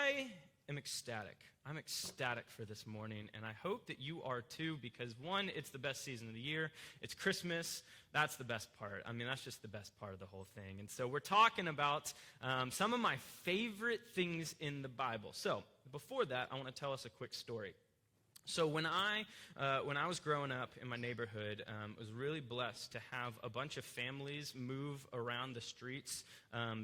I am ecstatic. I'm ecstatic for this morning, and I hope that you are too, because one, it's the best season of the year. It's Christmas. That's the best part. I mean, that's just the best part of the whole thing. And so we're talking about some of my favorite things in the Bible. So before that, I want to tell us a quick story. So when I was growing up in my neighborhood, was really blessed to have a bunch of families move around the streets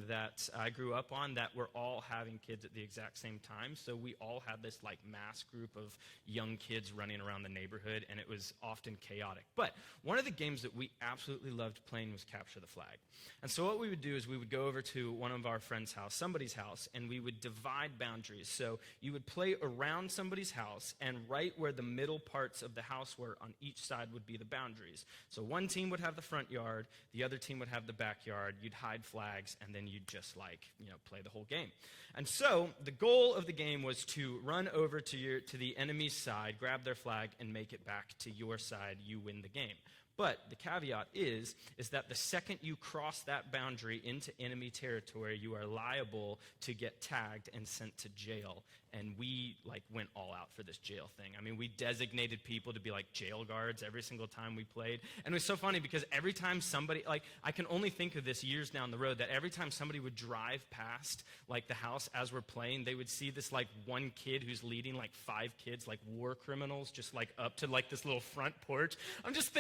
that I grew up on that were all having kids at the exact same time. So we all had this like mass group of young kids running around the neighborhood, and it was often chaotic. But one of the games that we absolutely loved playing was Capture the Flag. And so what we would do is we would go over to one of our friends' house, somebody's house, and we would divide boundaries. So you would play around somebody's house, and right where the middle parts of the house were on each side would be the boundaries. So one team would have the front yard, the other team would have the backyard. You'd hide flags, and then you'd just play the whole game. And so the goal of the game was to run over to the enemy's side, grab their flag, and make it back to your side. You win the game. But the caveat is that the second you cross that boundary into enemy territory, you are liable to get tagged and sent to jail. And we went all out for this jail thing. I mean, we designated people to be like jail guards every single time we played. And it was so funny because every time somebody, I can only think of this years down the road, that every time somebody would drive past the house as we're playing, they would see this one kid who's leading 5 kids, war criminals, just up to this little front porch. I'm just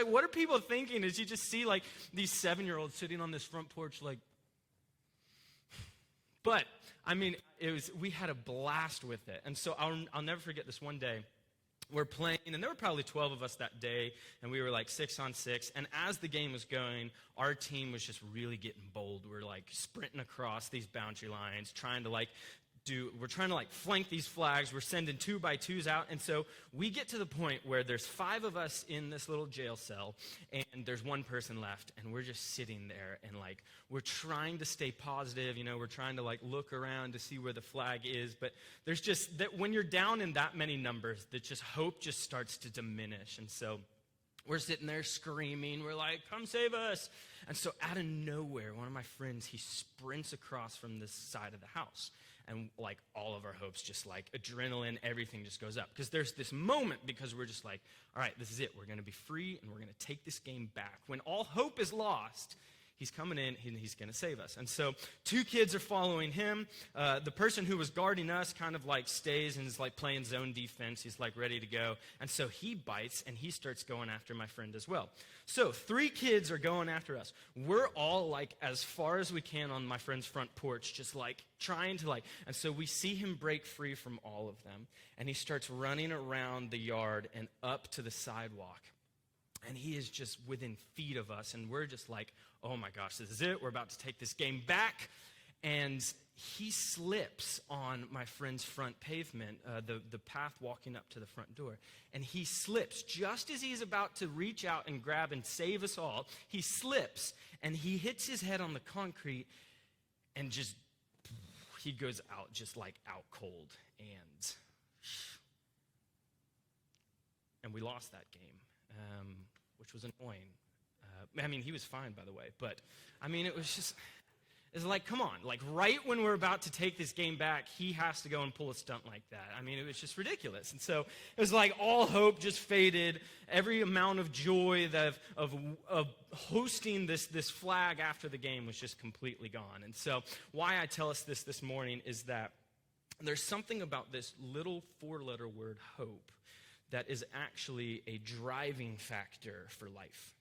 what are people thinking as you just see these 7-year-olds sitting on this front porch But I mean, we had a blast with it. And so I'll never forget this one day. We're playing, and there were probably 12 of us that day, and we were 6 on 6. And as the game was going, our team was just really getting bold. We're sprinting across these boundary lines, trying to flank these flags. We're sending 2x2s out. And so we get to the point where there's 5 of us in this little jail cell, and there's one person left, and we're just sitting there, and we're trying to stay positive. We're trying to look around to see where the flag is. But there's just that when you're down in that many numbers, that just hope just starts to diminish. And so we're sitting there screaming. We're like, come save us. And so out of nowhere, one of my friends, he sprints across from this side of the house. And all of our hopes, just adrenaline, everything just goes up. Because there's this moment, because we're just all right, this is it. We're going to be free, and we're going to take this game back. When all hope is lost, he's coming in, and he's going to save us. And so 2 kids are following him. The person who was guarding us kind of stays and is playing zone defense. He's ready to go. And so he bites, and he starts going after my friend as well. So 3 kids are going after us. We're all as far as we can on my friend's front porch, just trying to and so we see him break free from all of them, and he starts running around the yard and up to the sidewalk. And he is just within feet of us, and we're just oh my gosh, this is it. We're about to take this game back. And he slips on my friend's front pavement, the path walking up to the front door. And he slips just as he's about to reach out and grab and save us all. He slips, and he hits his head on the concrete, and just he goes out, just out cold. And we lost that game, which was annoying. I mean, he was fine, by the way. But, I mean, it was just, it's come on. Right when we're about to take this game back, he has to go and pull a stunt like that. I mean, it was just ridiculous. And so it was all hope just faded. Every amount of joy of hosting this flag after the game was just completely gone. And so why I tell us this morning is that there's something about this little 4-letter word, hope, that is actually a driving factor for life.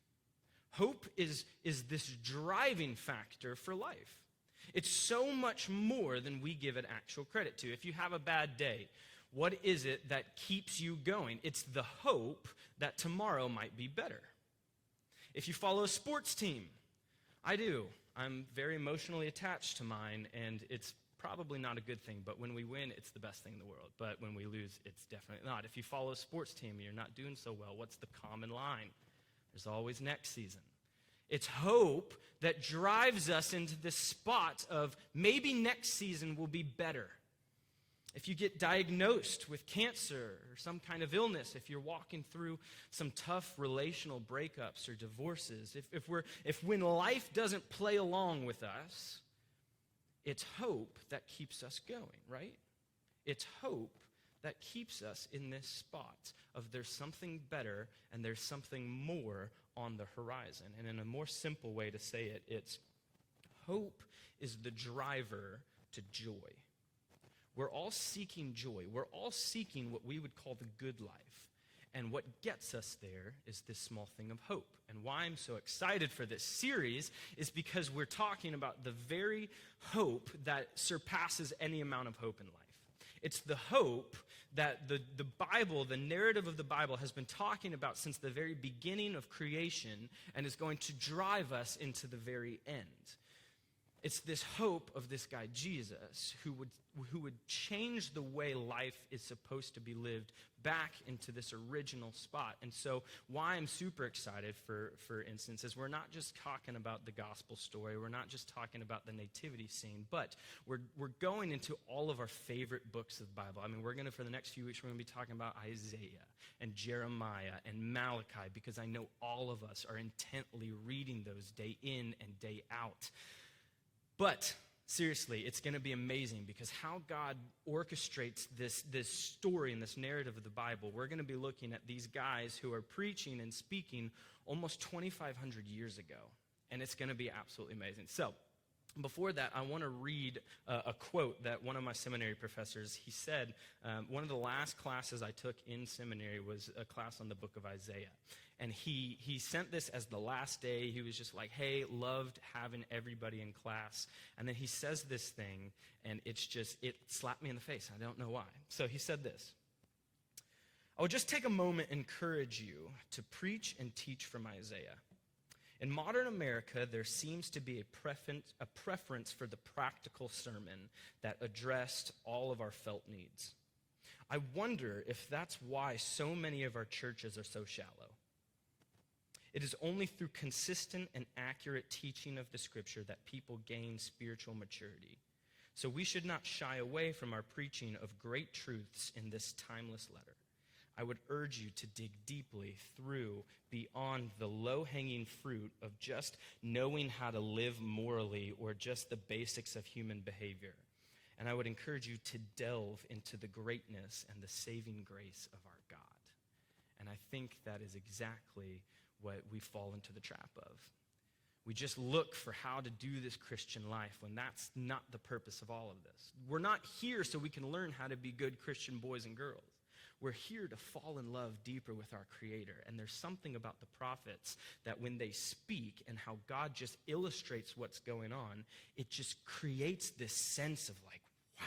Hope is this driving factor for life. It's so much more than we give it actual credit to. If you have a bad day, what is it that keeps you going? It's the hope that tomorrow might be better. If you follow a sports team, I do. I'm very emotionally attached to mine, and it's probably not a good thing, but when we win, it's the best thing in the world. But when we lose, it's definitely not. If you follow a sports team and you're not doing so well, what's the common line? There's always next season. It's hope that drives us into this spot of maybe next season will be better. If you get diagnosed with cancer or some kind of illness, if you're walking through some tough relational breakups or divorces, if when life doesn't play along with us, It's hope that keeps us going, right? It's hope that keeps us in this spot of there's something better and there's something more on the horizon. And in a more simple way to say it, it's hope is the driver to joy. We're all seeking joy. We're all seeking what we would call the good life. And what gets us there is this small thing of hope. And why I'm so excited for this series is because we're talking about the very hope that surpasses any amount of hope in life. It's the hope that the Bible, the narrative of the Bible, has been talking about since the very beginning of creation and is going to drive us into the very end. It's this hope of this guy, Jesus, who would change the way life is supposed to be lived back into this original spot. And so why I'm super excited, for instance, is we're not just talking about the gospel story. We're not just talking about the nativity scene, but we're going into all of our favorite books of the Bible. I mean, for the next few weeks, we're going to be talking about Isaiah and Jeremiah and Malachi, because I know all of us are intently reading those day in and day out. But seriously, it's going to be amazing because how God orchestrates this story and this narrative of the Bible, we're going to be looking at these guys who are preaching and speaking almost 2,500 years ago. And it's going to be absolutely amazing. So before that, I want to read a quote that one of my seminary professors, he said, one of the last classes I took in seminary was a class on the book of Isaiah. And he sent this as the last day. He was just like, hey, loved having everybody in class. And then he says this thing, and it slapped me in the face. I don't know why. So he said this: I would just take a moment and encourage you to preach and teach from Isaiah. In modern America, there seems to be a preference for the practical sermon that addressed all of our felt needs. I wonder if that's why so many of our churches are so shallow. It is only through consistent and accurate teaching of the Scripture that people gain spiritual maturity. So we should not shy away from our preaching of great truths in this timeless letter. I would urge you to dig deeply through beyond the low-hanging fruit of just knowing how to live morally or just the basics of human behavior. And I would encourage you to delve into the greatness and the saving grace of our God. And I think that is exactly what we fall into the trap of. We just look for how to do this Christian life when that's not the purpose of all of this. We're not here so we can learn how to be good Christian boys and girls. We're here to fall in love deeper with our Creator. And there's something about the prophets that when they speak and how God just illustrates what's going on, it just creates this sense of like, wow.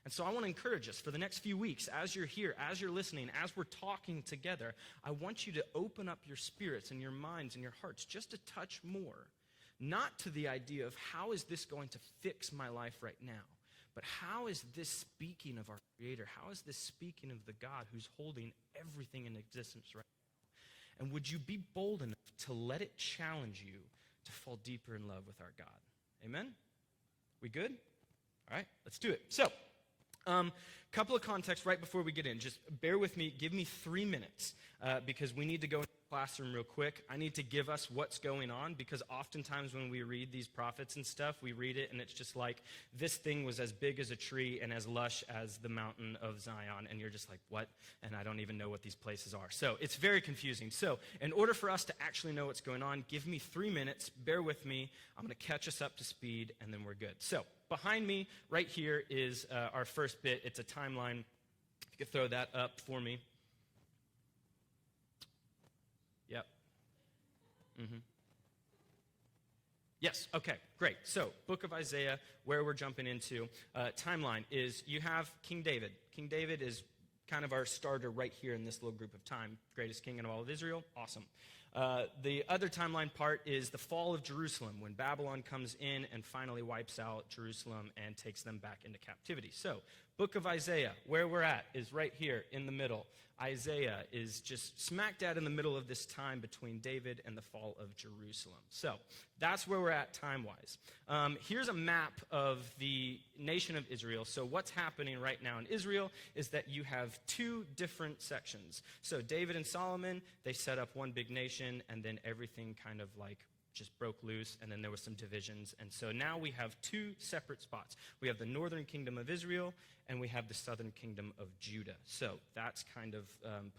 And so I want to encourage us for the next few weeks, as you're here, as you're listening, as we're talking together, I want you to open up your spirits and your minds and your hearts just a touch more. Not to the idea of how is this going to fix my life right now, but how is this speaking of our Creator? How is this speaking of the God who's holding everything in existence right now? And would you be bold enough to let it challenge you to fall deeper in love with our God? Amen? We good? All right, let's do it. So, couple of contexts right before we get in. Just bear with me. Give me 3 minutes because we need to go into the classroom real quick. I need to give us what's going on because oftentimes when we read these prophets and stuff, we read it and it's just like, this thing was as big as a tree and as lush as the mountain of Zion. And you're just like, what? And I don't even know what these places are. So it's very confusing. So in order for us to actually know what's going on, give me 3 minutes. Bear with me. I'm going to catch us up to speed and then we're good. So behind me right here is our first bit. It's a timeline. If you could throw that up for me. Yep. Mm-hmm. Yes, okay, great. So, book of Isaiah, where we're jumping into, timeline is you have King David. King David is kind of our starter right here in this little group of time. Greatest king in all of Israel, awesome. The other timeline part is the fall of Jerusalem, when Babylon comes in and finally wipes out Jerusalem and takes them back into captivity. So, book of Isaiah, where we're at, is right here in the middle. Isaiah is just smack dab in the middle of this time between David and the fall of Jerusalem. So, that's where we're at time-wise. Here's a map of the nation of Israel. So what's happening right now in Israel is that you have 2 different sections. So David and Solomon, they set up one big nation, and then everything kind of like just broke loose, and then there were some divisions. And so now we have two separate spots. We have the northern kingdom of Israel, and we have the southern kingdom of Judah. So that's kind of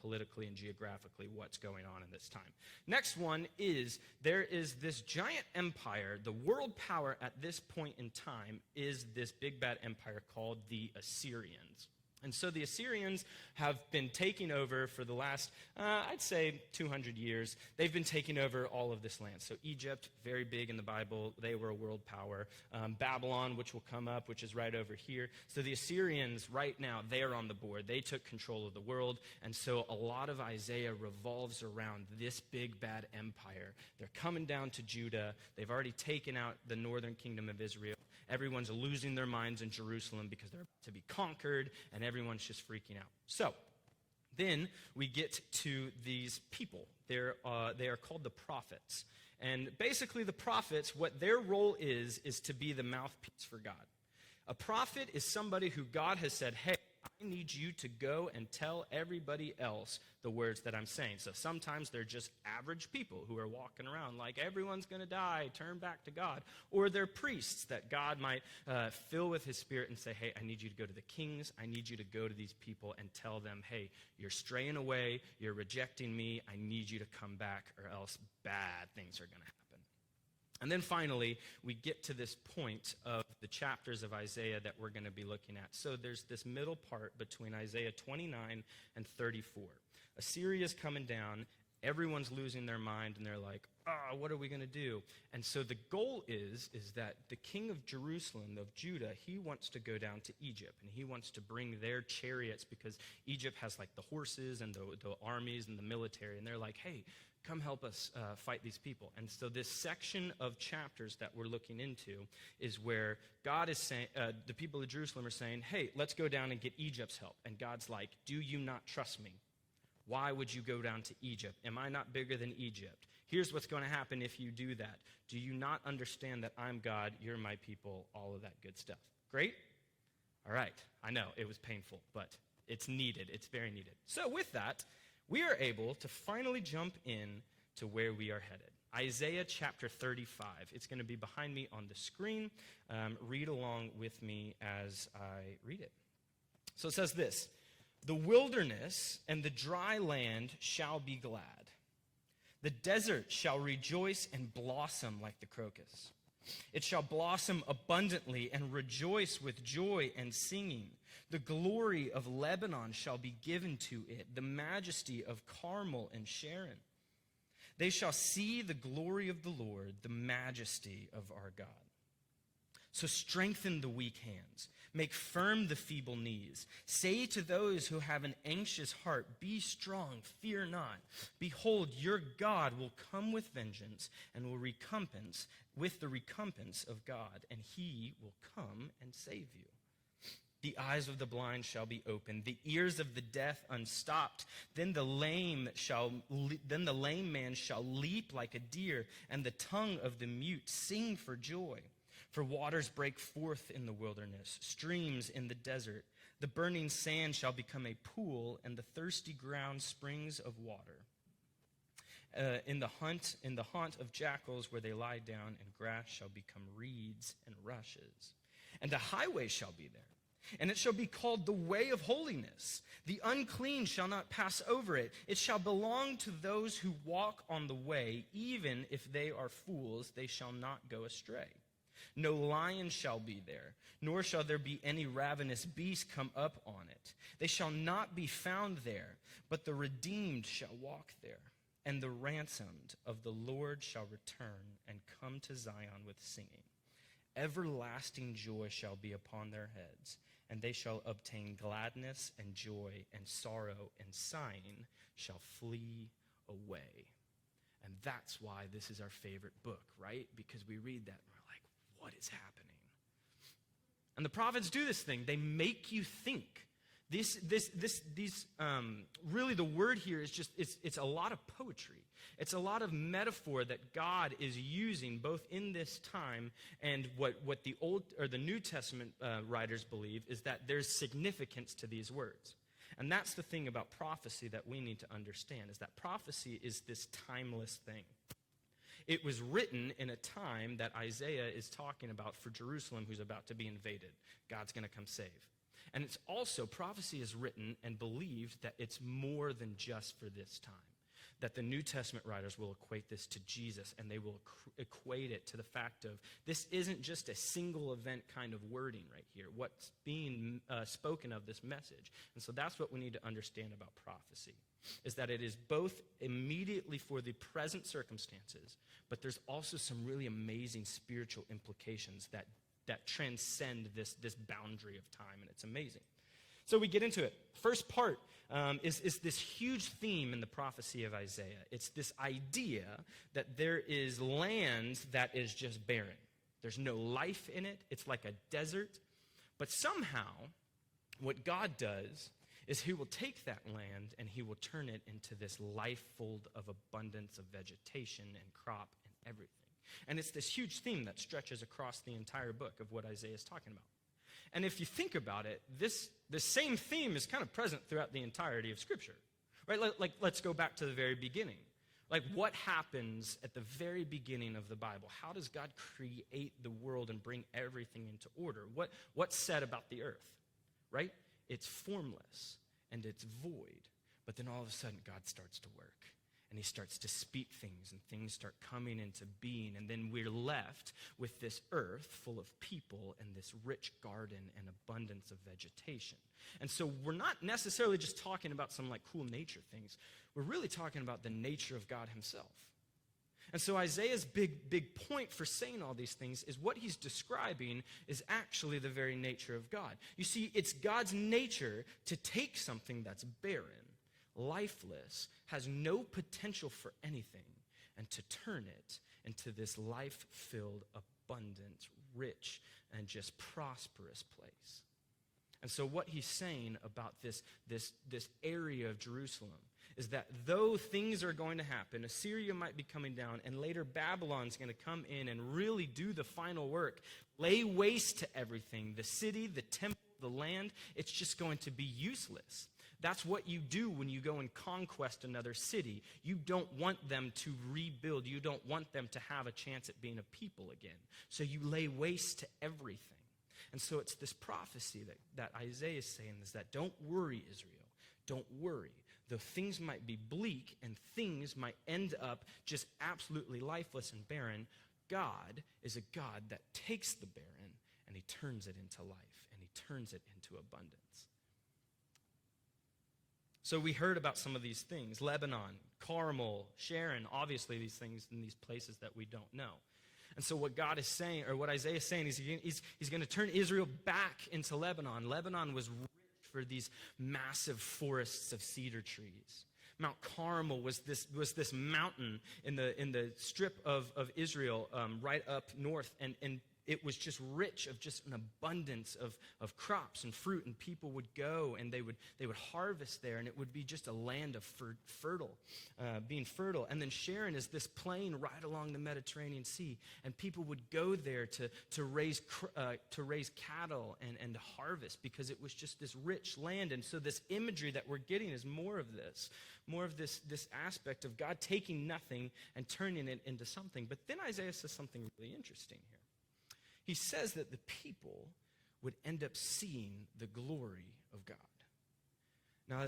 politically and geographically what's going on in this time. Next one is, there is this giant empire. The world power at this point in time is this big bad empire called the Assyrians. And so the Assyrians have been taking over for the last, I'd say, 200 years. They've been taking over all of this land. So Egypt, very big in the Bible. They were a world power. Babylon, which will come up, which is right over here. So the Assyrians, right now, they are on the board. They took control of the world. And so a lot of Isaiah revolves around this big, bad empire. They're coming down to Judah. They've already taken out the northern kingdom of Israel. Everyone's losing their minds in Jerusalem because they're about to be conquered, and everyone's just freaking out. So then we get to these people. They are called the prophets. And basically the prophets, what their role is to be the mouthpiece for God. A prophet is somebody who God has said, hey, I need you to go and tell everybody else the words that I'm saying. So sometimes they're just average people who are walking around like everyone's going to die, turn back to God. Or they're priests that God might fill with his spirit and say, hey, I need you to go to the kings. I need you to go to these people and tell them, hey, you're straying away. You're rejecting me. I need you to come back or else bad things are going to happen. And then finally, we get to this point of the chapters of Isaiah that we're going to be looking at. So there's this middle part between Isaiah 29 and 34. Assyria's coming down. Everyone's losing their mind, and they're like, what are we going to do? And so the goal is that the king of Jerusalem, of Judah, he wants to go down to Egypt, and he wants to bring their chariots because Egypt has like the horses and the armies and the military, and they're like, hey, come help us fight these people. And so this section of chapters that we're looking into is where God is saying, the people of Jerusalem are saying, hey, let's go down and get Egypt's help. And God's like, do you not trust me? Why would you go down to Egypt? Am I not bigger than Egypt? Here's what's going to happen if you do that. Do you not understand that I'm God, you're my people, all of that good stuff? Great? All right. I know it was painful, but it's needed. It's very needed. So with that, we are able to finally jump in to where we are headed. Isaiah chapter 35. It's going to be behind me on the screen. Read along with me as I read it. So it says this, the wilderness and the dry land shall be glad. The desert shall rejoice and blossom like the crocus. It shall blossom abundantly and rejoice with joy and singing. The glory of Lebanon shall be given to it, the majesty of Carmel and Sharon. They shall see the glory of the Lord, the majesty of our God. So strengthen the weak hands, make firm the feeble knees. Say to those who have an anxious heart, be strong, fear not. Behold, your God will come with vengeance and will recompense with the recompense of God, and he will come and save you. The eyes of the blind shall be opened, the ears of the deaf unstopped. Then the lame man shall leap like a deer, and the tongue of the mute sing for joy. For waters break forth in the wilderness, streams in the desert. The burning sand shall become a pool, and the thirsty ground springs of water. In the haunt of jackals where they lie down, and grass shall become reeds and rushes. And a highway shall be there, and it shall be called the way of holiness. The unclean shall not pass over it. It shall belong to those who walk on the way. Even if they are fools, they shall not go astray. No lion shall be there, nor shall there be any ravenous beast come up on it. They shall not be found there, but the redeemed shall walk there. And the ransomed of the Lord shall return and come to Zion with singing. Everlasting joy shall be upon their heads, and they shall obtain gladness and joy, and sorrow and sighing shall flee away. And that's why this is our favorite book, right? Because we read that and we're like, what is happening? And the prophets do this thing. They make you think. Really the word here is just, it's a lot of poetry. It's a lot of metaphor that God is using both in this time, and what the Old or the New Testament writers believe is that there's significance to these words. And that's the thing about prophecy that we need to understand, is that prophecy is this timeless thing. It was written in a time that Isaiah is talking about for Jerusalem, who's about to be invaded. God's going to come save. And it's also, prophecy is written and believed that it's more than just for this time. That the New Testament writers will equate this to Jesus, and they will equate it to the fact of this isn't just a single event kind of wording right here, what's being spoken of this message. And so that's what we need to understand about prophecy, is that it is both immediately for the present circumstances, but there's also some really amazing spiritual implications that transcend this boundary of time, and it's amazing. So we get into it. First part is this huge theme in the prophecy of Isaiah. It's this idea that there is land that is just barren. There's no life in it. It's like a desert. But somehow, what God does is he will take that land and he will turn it into this life-fold of abundance of vegetation and crop and everything. And it's this huge theme that stretches across the entire book of what Isaiah is talking about. And if you think about it, the same theme is kind of present throughout the entirety of Scripture, right? Let's go back to the very beginning. Like, what happens at the very beginning of the Bible? How does God create the world and bring everything into order? What's said about the earth, right? It's formless and it's void. But then all of a sudden, God starts to work. And he starts to speak things, and things start coming into being. And then we're left with this earth full of people and this rich garden and abundance of vegetation. And so we're not necessarily just talking about some like cool nature things. We're really talking about the nature of God himself. And so Isaiah's big point for saying all these things is what he's describing is actually the very nature of God. You see, it's God's nature to take something that's barren, lifeless, has no potential for anything, and to turn it into this life-filled, abundant, rich, and just prosperous place. And so what he's saying about this area of Jerusalem is that though things are going to happen, Assyria might be coming down, and later Babylon's going to come in and really do the final work, lay waste to everything, the city, the temple, the land, it's just going to be useless. That's what you do when you go and conquest another city. You don't want them to rebuild. You don't want them to have a chance at being a people again. So you lay waste to everything. And so it's this prophecy that Isaiah is saying is that don't worry, Israel. Don't worry. Though things might be bleak and things might end up just absolutely lifeless and barren, God is a God that takes the barren and he turns it into life and he turns it into abundance. So we heard about some of these things, Lebanon, Carmel, Sharon, obviously these things in these places that we don't know. And so what God is saying, or what Isaiah is saying, is he's going to turn Israel back into Lebanon. Lebanon was rich for these massive forests of cedar trees. Mount Carmel was this mountain in the strip of Israel right up north, and it was just rich of just an abundance of crops and fruit, and people would go and they would harvest there, and it would be just a land of being fertile. And then Sharon is this plain right along the Mediterranean Sea, and people would go there to raise cattle and to harvest because it was just this rich land. And so this imagery that we're getting is more of this aspect of God taking nothing and turning it into something. But then Isaiah says something really interesting here. He says that the people would end up seeing the glory of God. Now,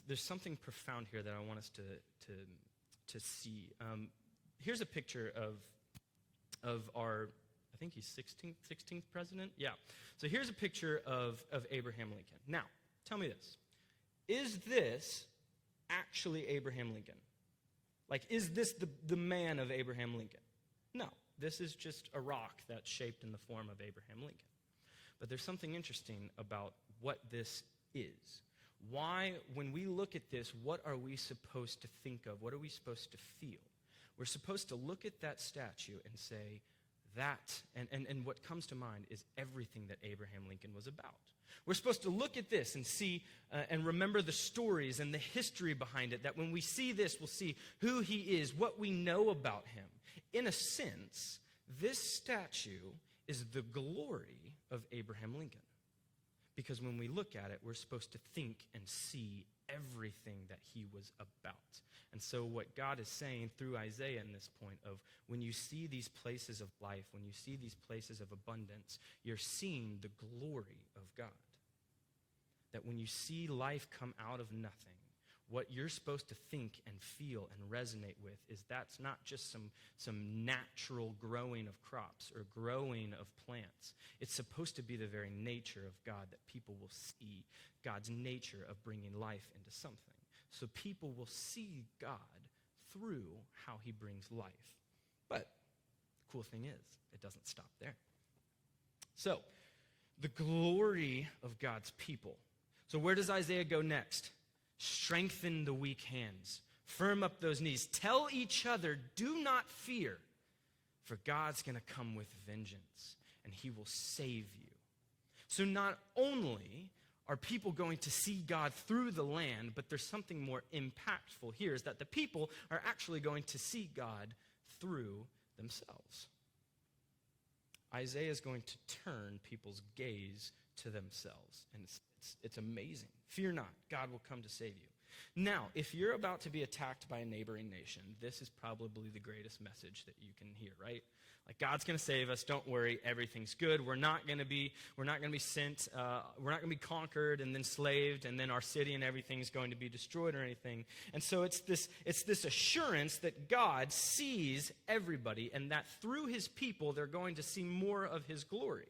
there's something profound here that I want us to see. Here's a picture of our, I think he's 16th president? Yeah. So here's a picture of Abraham Lincoln. Now, tell me this. Is this actually Abraham Lincoln? Like, is this the man of Abraham Lincoln? No. This is just a rock that's shaped in the form of Abraham Lincoln. But there's something interesting about what this is. Why, when we look at this, what are we supposed to think of? What are we supposed to feel? We're supposed to look at that statue and say, that, and what comes to mind is everything that Abraham Lincoln was about. We're supposed to look at this and see and remember the stories and the history behind it, that when we see this, we'll see who he is, what we know about him. In a sense, this statue is the glory of Abraham Lincoln. Because when we look at it, we're supposed to think and see everything that he was about. And so what God is saying through Isaiah in this point of when you see these places of life, when you see these places of abundance, you're seeing the glory of God. That when you see life come out of nothing, what you're supposed to think and feel and resonate with is that's not just some natural growing of crops or growing of plants. It's supposed to be the very nature of God, that people will see God's nature of bringing life into something. So people will see God through how he brings life. But the cool thing is, it doesn't stop there. So, the glory of God's people. So where does Isaiah go next? Strengthen the weak hands. Firm up those knees. Tell each other, do not fear, for God's going to come with vengeance, and he will save you. So not only are people going to see God through the land, but there's something more impactful here, is that the people are actually going to see God through themselves. Isaiah is going to turn people's gaze to themselves, and it's amazing. Fear not, God will come to save you. Now, if you're about to be attacked by a neighboring nation, this is probably the greatest message that you can hear, right? Like, God's going to save us. Don't worry, everything's good. We're not going to be sent. We're not going to be conquered and then enslaved, and then our city and everything's going to be destroyed or anything. And so it's this assurance that God sees everybody, and that through his people they're going to see more of his glory.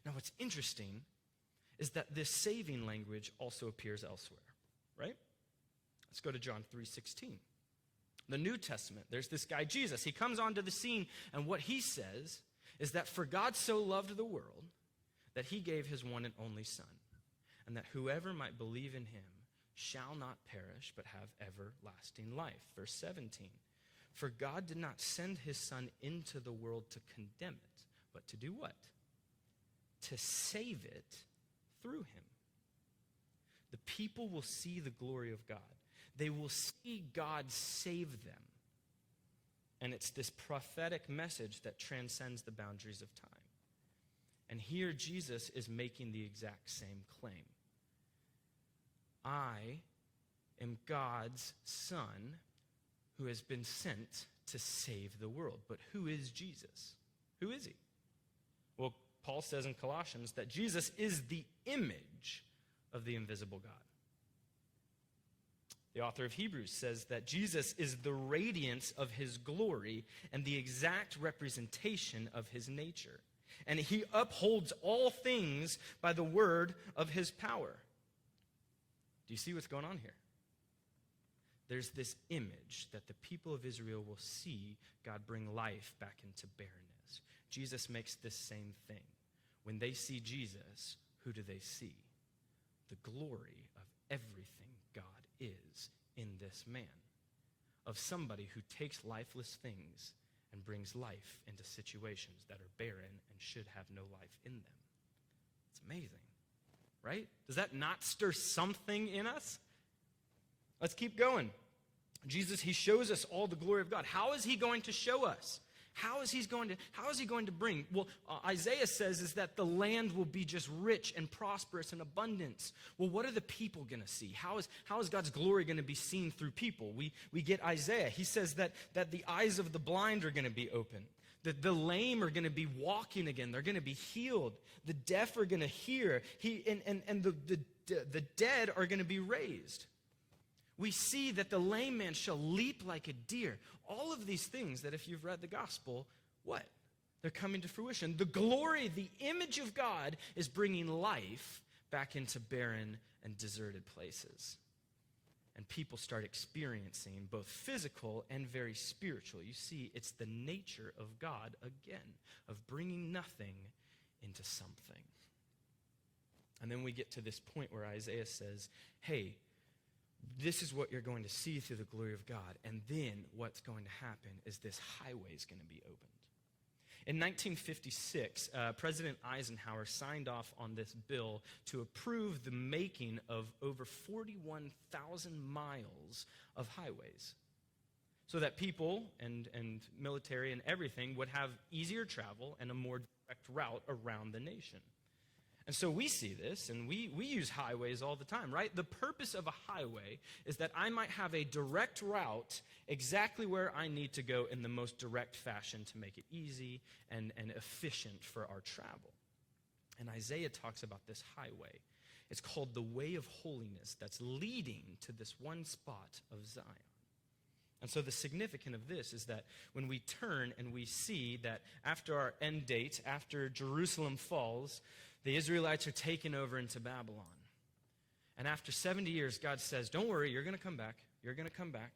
Now, what's interesting is that this saving language also appears elsewhere, right? Let's go to John 3:16. The New Testament, there's this guy Jesus. He comes onto the scene, and what he says is that for God so loved the world that he gave his one and only Son, and that whoever might believe in him shall not perish but have everlasting life. Verse 17, for God did not send his Son into the world to condemn it, but to do what? To save it through him. The people will see the glory of God. They will see God save them. And it's this prophetic message that transcends the boundaries of time. And here Jesus is making the exact same claim. I am God's Son who has been sent to save the world. But who is Jesus? Who is he? Well, Paul says in Colossians that Jesus is the image of the invisible God. The author of Hebrews says that Jesus is the radiance of his glory and the exact representation of his nature. And he upholds all things by the word of his power. Do you see what's going on here? There's this image that the people of Israel will see God bring life back into barrenness. Jesus makes this same thing. When they see Jesus, who do they see? The glory of everything God is in this man. Of somebody who takes lifeless things and brings life into situations that are barren and should have no life in them. It's amazing, right? Does that not stir something in us? Let's keep going. Jesus, he shows us all the glory of God. How is he going to show us? How is he going to bring? Well, Isaiah says is that the land will be just rich and prosperous and abundance. Well, what are the people going to see? How is God's glory going to be seen through people? We get Isaiah. He says that the eyes of the blind are going to be open. That the lame are going to be walking again. They're going to be healed. The deaf are going to hear. The dead are going to be raised. We see that the lame man shall leap like a deer. All of these things that if you've read the gospel, what? They're coming to fruition. The glory, the image of God is bringing life back into barren and deserted places. And people start experiencing both physical and very spiritual. You see, it's the nature of God again, of bringing nothing into something. And then we get to this point where Isaiah says, hey, this is what you're going to see through the glory of God. And then what's going to happen is this highway is going to be opened. In 1956, President Eisenhower signed off on this bill to approve the making of over 41,000 miles of highways so that people and military and everything would have easier travel and a more direct route around the nation. And so we see this, and we use highways all the time, right? The purpose of a highway is that I might have a direct route exactly where I need to go in the most direct fashion to make it easy and efficient for our travel. And Isaiah talks about this highway. It's called the way of holiness that's leading to this one spot of Zion. And so the significance of this is that when we turn and we see that after our end date, after Jerusalem falls, the Israelites are taken over into Babylon. And after 70 years, God says, don't worry, you're going to come back. You're going to come back.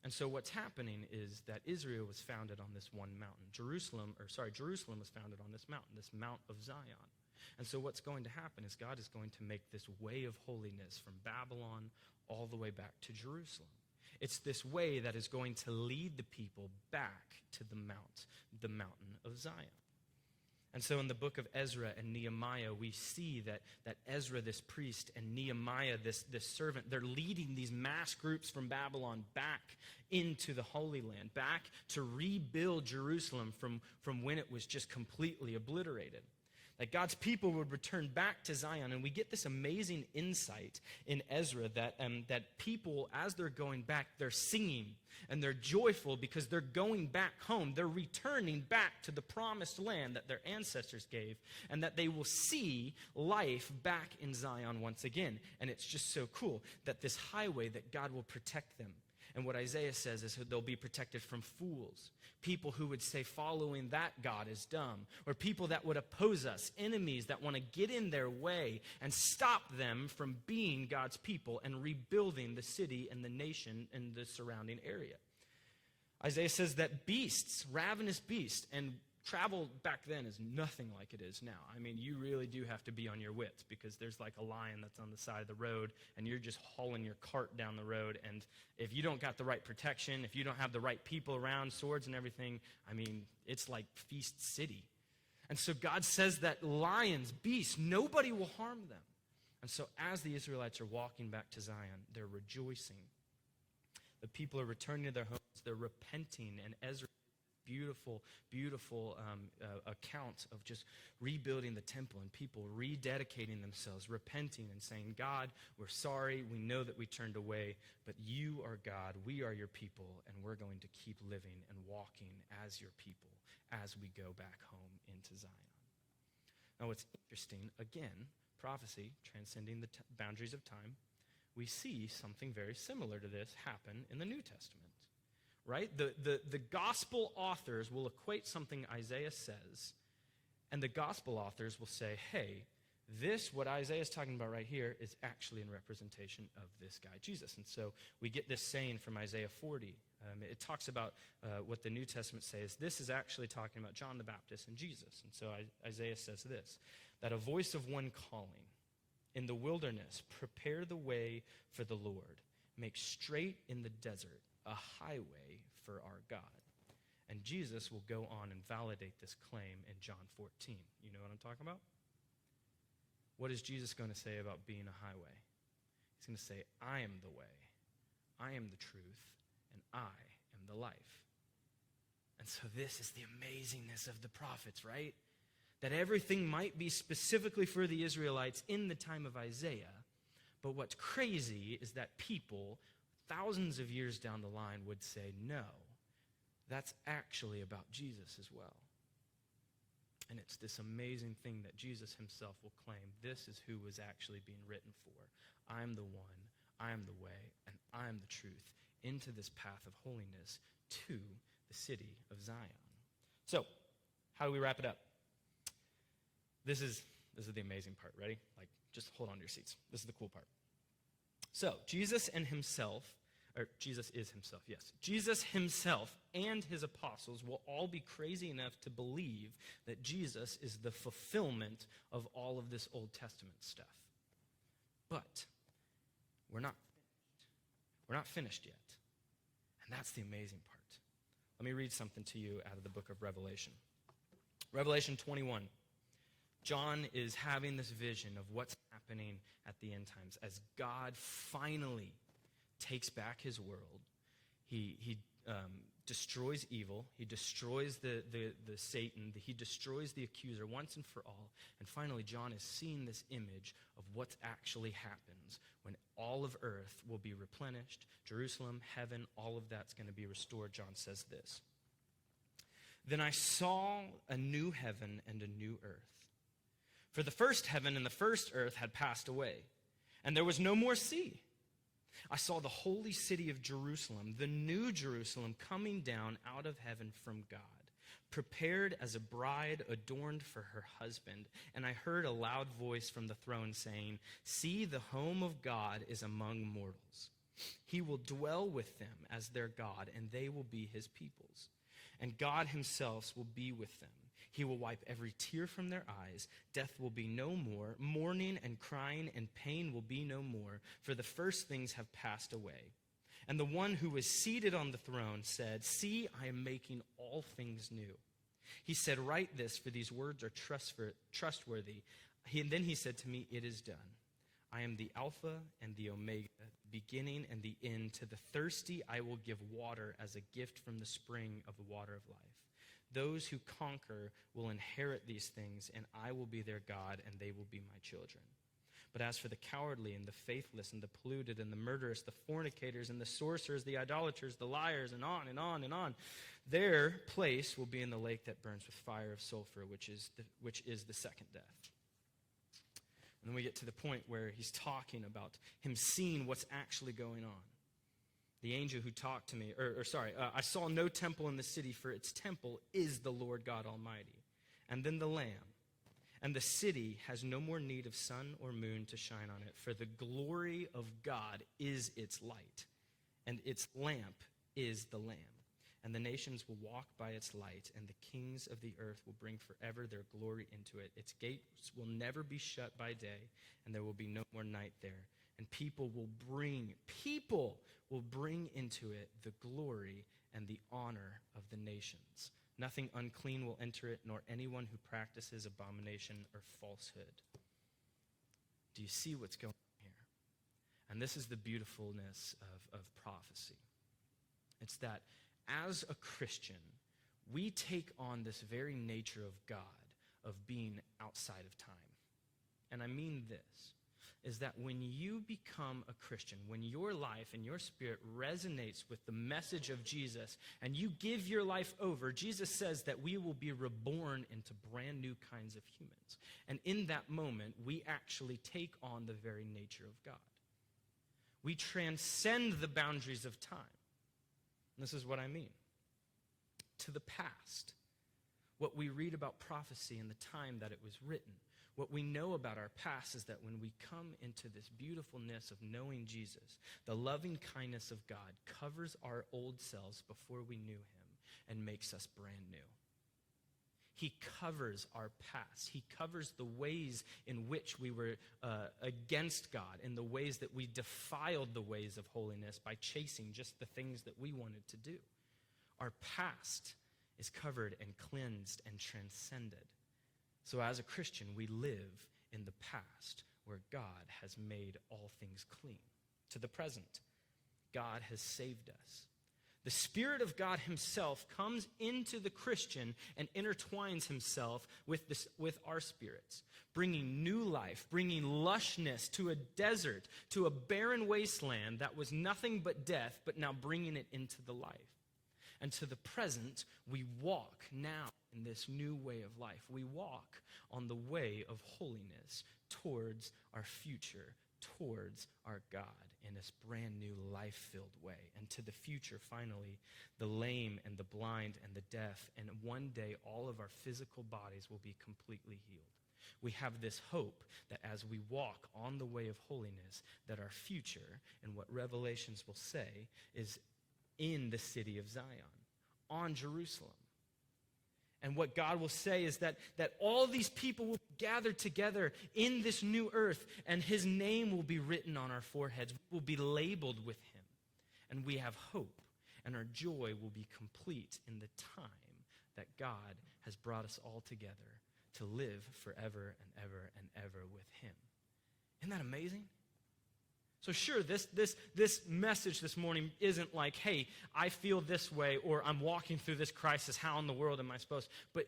And so what's happening is that Israel was founded on this one mountain. Jerusalem was founded on this Mount of Zion. And so what's going to happen is God is going to make this way of holiness from Babylon all the way back to Jerusalem. It's this way that is going to lead the people back to the mountain of Zion. And so in the book of Ezra and Nehemiah, we see that Ezra, this priest, and Nehemiah, this servant, they're leading these mass groups from Babylon back into the Holy Land, back to rebuild Jerusalem from when it was just completely obliterated. That God's people would return back to Zion. And we get this amazing insight in Ezra that people, as they're going back, they're singing and they're joyful because they're going back home. They're returning back to the promised land that their ancestors gave, and that they will see life back in Zion once again. And it's just so cool that this highway, that God will protect them. And what Isaiah says is that they'll be protected from fools, people who would say following that God is dumb, or people that would oppose us, enemies that want to get in their way and stop them from being God's people and rebuilding the city and the nation and the surrounding area. Isaiah says that beasts, ravenous beasts, and travel back then is nothing like it is now. I mean, you really do have to be on your wits because there's like a lion that's on the side of the road and you're just hauling your cart down the road. And if you don't got the right protection, if you don't have the right people around, swords and everything, I mean, it's like Feast City. And so God says that lions, beasts, nobody will harm them. And so as the Israelites are walking back to Zion, they're rejoicing. The people are returning to their homes. They're repenting. And Ezra, beautiful account of just rebuilding the temple and people rededicating themselves, repenting and saying, God, we're sorry. We know that we turned away, but you are God. We are your people, and we're going to keep living and walking as your people as we go back home into Zion. Now, what's interesting, again, prophecy transcending the boundaries of time, we see something very similar to this happen in the New Testament. Right? The gospel authors will equate something Isaiah says, and the gospel authors will say, hey, what Isaiah is talking about right here is actually in representation of this guy, Jesus. And so we get this saying from Isaiah 40. It talks about what the New Testament says. This is actually talking about John the Baptist and Jesus. And so Isaiah says this, that a voice of one calling in the wilderness, prepare the way for the Lord. Make straight in the desert a highway for our God. And Jesus will go on and validate this claim in John 14. You know what I'm talking about? What is Jesus going to say about being a highway? He's going to say, I am the way, I am the truth, and I am the life. And so this is the amazingness of the prophets, right? That everything might be specifically for the Israelites in the time of Isaiah, but what's crazy is that people thousands of years down the line would say, no, that's actually about Jesus as well. And it's this amazing thing that Jesus himself will claim, this is who was actually being written for. I'm the one, I am the way, and I am the truth into this path of holiness to the city of Zion. So, how do we wrap it up? This is the amazing part. Ready? Just hold on to your seats. This is the cool part. So, Jesus is himself, yes. Jesus himself and his apostles will all be crazy enough to believe that Jesus is the fulfillment of all of this Old Testament stuff. But we're not finished yet. And that's the amazing part. Let me read something to you out of the book of Revelation. Revelation 21. John is having this vision of what's happening at the end times as God finally takes back his world. He destroys evil. He destroys the Satan. He destroys the accuser once and for all. And finally, John is seeing this image of what actually happens when all of earth will be replenished. Jerusalem, heaven, all of that's going to be restored. John says this. Then I saw a new heaven and a new earth. For the first heaven and the first earth had passed away, and there was no more sea. I saw the holy city of Jerusalem, the new Jerusalem, coming down out of heaven from God, prepared as a bride adorned for her husband. And I heard a loud voice from the throne saying, "See, the home of God is among mortals. He will dwell with them as their God, and they will be his peoples. And God himself will be with them. He will wipe every tear from their eyes. Death will be no more. Mourning and crying and pain will be no more, for the first things have passed away." And the one who was seated on the throne said, "See, I am making all things new." He said, "Write this, for these words are trustworthy." Then he said to me, "It is done. I am the Alpha and the Omega, the beginning and the end. To the thirsty I will give water as a gift from the spring of the water of life. Those who conquer will inherit these things, and I will be their God, and they will be my children. But as for the cowardly and the faithless and the polluted and the murderers, the fornicators and the sorcerers, the idolaters, the liars, and on and on and on, their place will be in the lake that burns with fire of sulfur, which is the second death." And then we get to the point where he's talking about him seeing what's actually going on. The angel who talked to me, I saw no temple in the city, for its temple is the Lord God Almighty, and then the Lamb. And the city has no more need of sun or moon to shine on it, for the glory of God is its light, and its lamp is the Lamb. And the nations will walk by its light, and the kings of the earth will bring forever their glory into it. Its gates will never be shut by day, and there will be no more night there. And people will bring into it the glory and the honor of the nations. Nothing unclean will enter it, nor anyone who practices abomination or falsehood. Do you see what's going on here? And this is the beautifulness of prophecy. It's that as a Christian, we take on this very nature of God, of being outside of time. And I mean this, is that when you become a Christian, when your life and your spirit resonates with the message of Jesus, and you give your life over, Jesus says that we will be reborn into brand new kinds of humans. And in that moment, we actually take on the very nature of God. We transcend the boundaries of time. And this is what I mean. To the past, what we read about prophecy and the time that it was written, what we know about our past is that when we come into this beautifulness of knowing Jesus, the loving kindness of God covers our old selves before we knew him and makes us brand new. He covers our past. He covers the ways in which we were against God, in the ways that we defiled the ways of holiness by chasing just the things that we wanted to do. Our past is covered and cleansed and transcended. So as a Christian, we live in the past where God has made all things clean. To the present, God has saved us. The Spirit of God himself comes into the Christian and intertwines himself with our spirits, bringing new life, bringing lushness to a desert, to a barren wasteland that was nothing but death, but now bringing it into the life. And to the present, we walk now in this new way of life. We walk on the way of holiness towards our future, towards our God in this brand new life-filled way. And to the future, finally, the lame and the blind and the deaf, and one day all of our physical bodies will be completely healed. We have this hope that as we walk on the way of holiness, that our future, and what Revelations will say, is in the city of Zion, on Jerusalem. And what God will say is that all these people will be gathered together in this new earth, and his name will be written on our foreheads. We will be labeled with him. And we have hope, and our joy will be complete in the time that God has brought us all together to live forever and ever and ever with him. Isn't that amazing? So sure, this message this morning isn't like, hey, I feel this way, or I'm walking through this crisis. How in the world am I supposed? But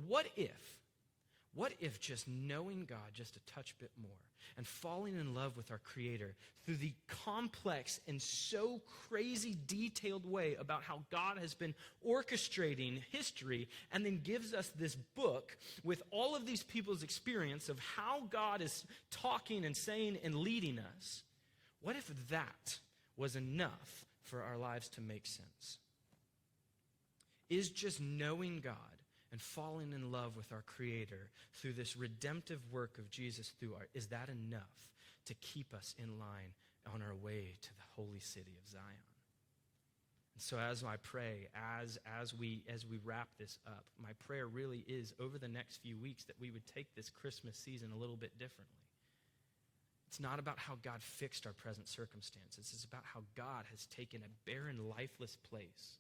what if just knowing God just a touch bit more and falling in love with our Creator through the complex and so crazy detailed way about how God has been orchestrating history, and then gives us this book with all of these people's experience of how God is talking and saying and leading us? What if that was enough for our lives to make sense? Is just knowing God and falling in love with our Creator through this redemptive work of Jesus is that enough to keep us in line on our way to the holy city of Zion? And so as I pray, as we wrap this up, my prayer really is over the next few weeks that we would take this Christmas season a little bit differently. It's not about how God fixed our present circumstances. It's about how God has taken a barren, lifeless place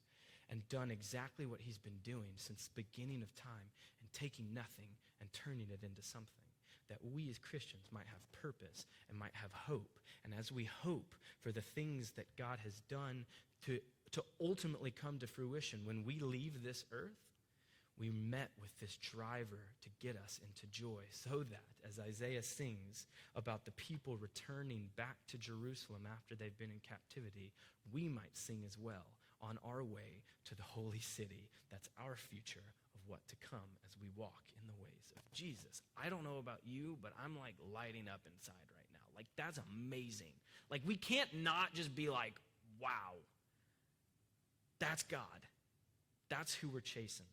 and done exactly what he's been doing since the beginning of time, and taking nothing and turning it into something, that we as Christians might have purpose and might have hope. And as we hope for the things that God has done to ultimately come to fruition, when we leave this earth, we met with this driver to get us into joy, so that, as Isaiah sings about the people returning back to Jerusalem after they've been in captivity, we might sing as well on our way to the holy city. That's our future of what to come as we walk in the ways of Jesus. I don't know about you, but I'm like lighting up inside right now. Like, that's amazing. Like, we can't not just be like, wow, that's God. That's who we're chasing.